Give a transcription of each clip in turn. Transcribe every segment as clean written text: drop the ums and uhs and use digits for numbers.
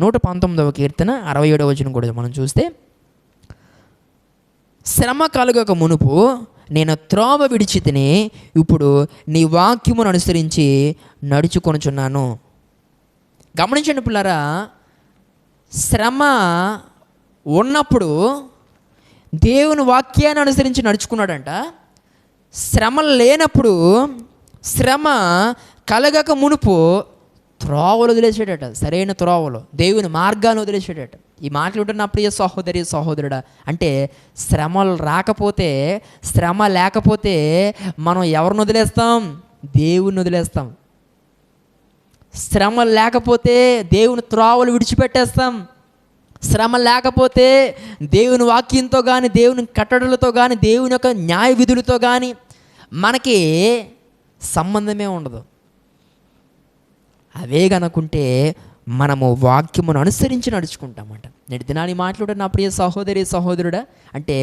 119వ కీర్తన 67వ వచనం కూడా మనం చూస్తే, శ్రమ కలుగక మునుపు నేను త్రోవ విడిచి తిని ఇప్పుడు నీ వాక్యమును అనుసరించి నడుచుకొనుచున్నాను. గమనించండి పిల్లరా, శ్రమ ఉన్నప్పుడు దేవుని వాక్యాన్ని అనుసరించి నడుచుకున్నాడంట. శ్రమ లేనప్పుడు, శ్రమ కలగక మునుపు త్రోవలు వదిలేసాడట, సరైన త్రోవలు, దేవుని మార్గాన్ని వదిలేసాడట. ఈ మాటలు ఉంటున్న ప్రియ సహోదరి సహోదరుడా, అంటే శ్రమలు రాకపోతే, శ్రమ లేకపోతే మనం ఎవరిని వదిలేస్తాం? దేవుని వదిలేస్తాం. శ్రమ లేకపోతే దేవుని త్రోవలు విడిచిపెట్టేస్తాం. శ్రమ లేకపోతే దేవుని వాక్యంతో కానీ, దేవుని కట్టడలతో కానీ, దేవుని యొక్క న్యాయ విధులతో కానీ మనకి సంబంధమే ఉండదు. అవే కనుకుంటే మనము వాక్యమును అనుసరించి నడుచుకుంటామంట. నేటి దినాన్ని మాట్లాడే నా ప్రియ సహోదరి సహోదరుడా, అంటే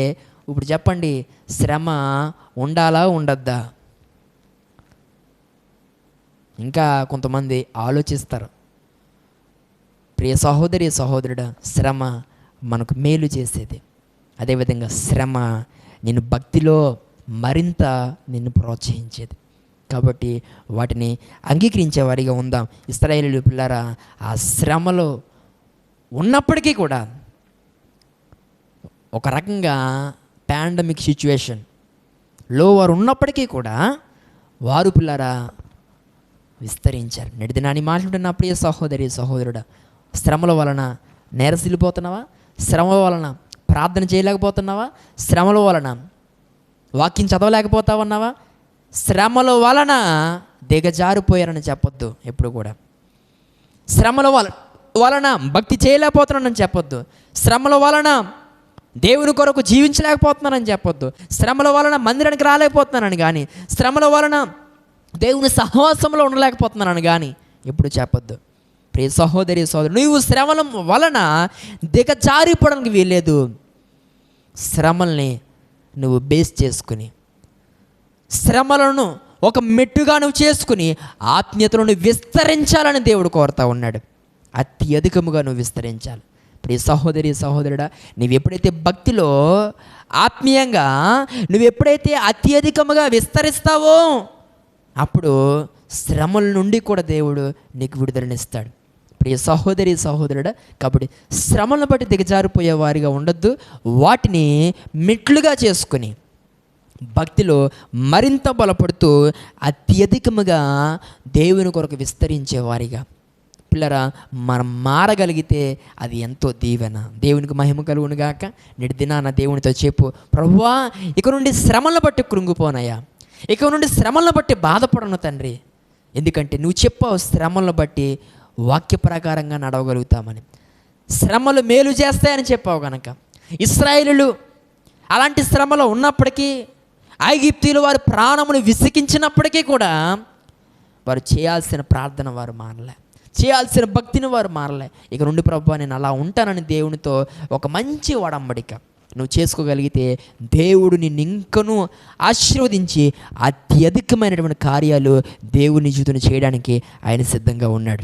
ఇప్పుడు చెప్పండి, శ్రమ ఉండాలా ఉండద్దా? ఇంకా కొంతమంది ఆలోచిస్తారు. ప్రియ సహోదరి సహోదరుడా, శ్రమ మనకు మేలు చేసేది. అదేవిధంగా శ్రమ నిన్ను భక్తిలో మరింత నిన్ను ప్రోత్సహించేది. కాబట్టి వాటిని అంగీకరించే వారిగా ఉందాం. ఇశ్రాయేలు పిల్లరా, ఆ శ్రమలో ఉన్నప్పటికీ కూడా ఒక రకంగా పాండమిక్ సిచ్యువేషన్లో వారు ఉన్నప్పటికీ కూడా వారు పిల్లరా విస్తరించారు. నేటి దినాన్ని మాట్లాడుతున్న ప్రియ సహోదరి సహోదరుడా, శ్రమల వలన నేరసిల్లిపోతున్నావా? శ్రమల వలన ప్రార్థన చేయలేకపోతున్నావా? శ్రమల వలన వాక్యం చదవలేకపోతావన్నావా? శ్రమల వలన దిగజారిపోయారని చెప్పొద్దు ఎప్పుడు కూడా. శ్రమల వలన భక్తి చేయలేకపోతున్నానని చెప్పొద్దు. శ్రమల వలన దేవుని కొరకు జీవించలేకపోతున్నానని చెప్పొద్దు. శ్రమల వలన మందిరానికి రాలేకపోతున్నానని కానీ, శ్రమల వలన దేవుని సహవాసంలో ఉండలేకపోతున్నానని కానీ ఎప్పుడు చెప్పొద్దు. ప్రియ సహోదరి సహోదరు, నువ్వు శ్రమల వలన దిగజారిపోవడానికి వీల్లేదు. శ్రమల్ని నువ్వు బేస్ చేసుకుని, శ్రమలను ఒక మెట్టుగా నువ్వు చేసుకుని ఆత్మీయతలను విస్తరించాలని దేవుడు కోరుతా ఉన్నాడు. అత్యధికముగా నువ్వు విస్తరించాలి. ప్రియ సహోదరి సహోదరుడా, నువ్వు ఎప్పుడైతే భక్తిలో ఆత్మీయంగా నువ్వు ఎప్పుడైతే అత్యధికముగా విస్తరిస్తావో అప్పుడు శ్రమల నుండి కూడా దేవుడు నీకు విడుదలనిస్తాడు. ప్రియ సహోదరి సహోదరుడా, కాబట్టి శ్రమలను బట్టి దిగజారిపోయే వారిగా ఉండొద్దు. వాటిని మెట్లుగా చేసుకుని భక్తిలో మరింత బలపడుతూ అత్యధికముగా దేవుని కొరకు విస్తరించే వారిగా పిల్లరా మనం మారగలిగితే అది ఎంతో దీవెన. దేవునికి మహిమ కలుగును గాక. నేటి దినాన దేవునితో చెప్పు, ప్రభువా ఇక నుండి శ్రమలను బట్టి కృంగిపోనయ్యా, ఇక నుండి శ్రమలను బట్టి బాధపడను తండ్రి. ఎందుకంటే నువ్వు చెప్పావు శ్రమలను బట్టి వాక్య ప్రకారంగా నడవగలుగుతామని. శ్రమలు మేలు చేస్తాయని చెప్పావు కనుక ఇశ్రాయేలీయులు అలాంటి శ్రమలో ఉన్నప్పటికీ, ఐగుప్తీయులు వారి ప్రాణమును విసికించినప్పటికీ కూడా వారు చేయాల్సిన ప్రార్థన వారు మానలే, చేయాల్సిన భక్తిని వారు మారలే. ఇక నుండి ప్రభువా నేను అలా ఉంటానని దేవునితో ఒక మంచి ఒడంబడిక నువ్వు చేసుకోగలిగితే దేవుడు నిన్ను ఇంకనూ ఆశీర్వదించి అత్యధికమైనటువంటి కార్యాలు దేవుని జీవితం చేయడానికి ఆయన సిద్ధంగా ఉన్నాడు.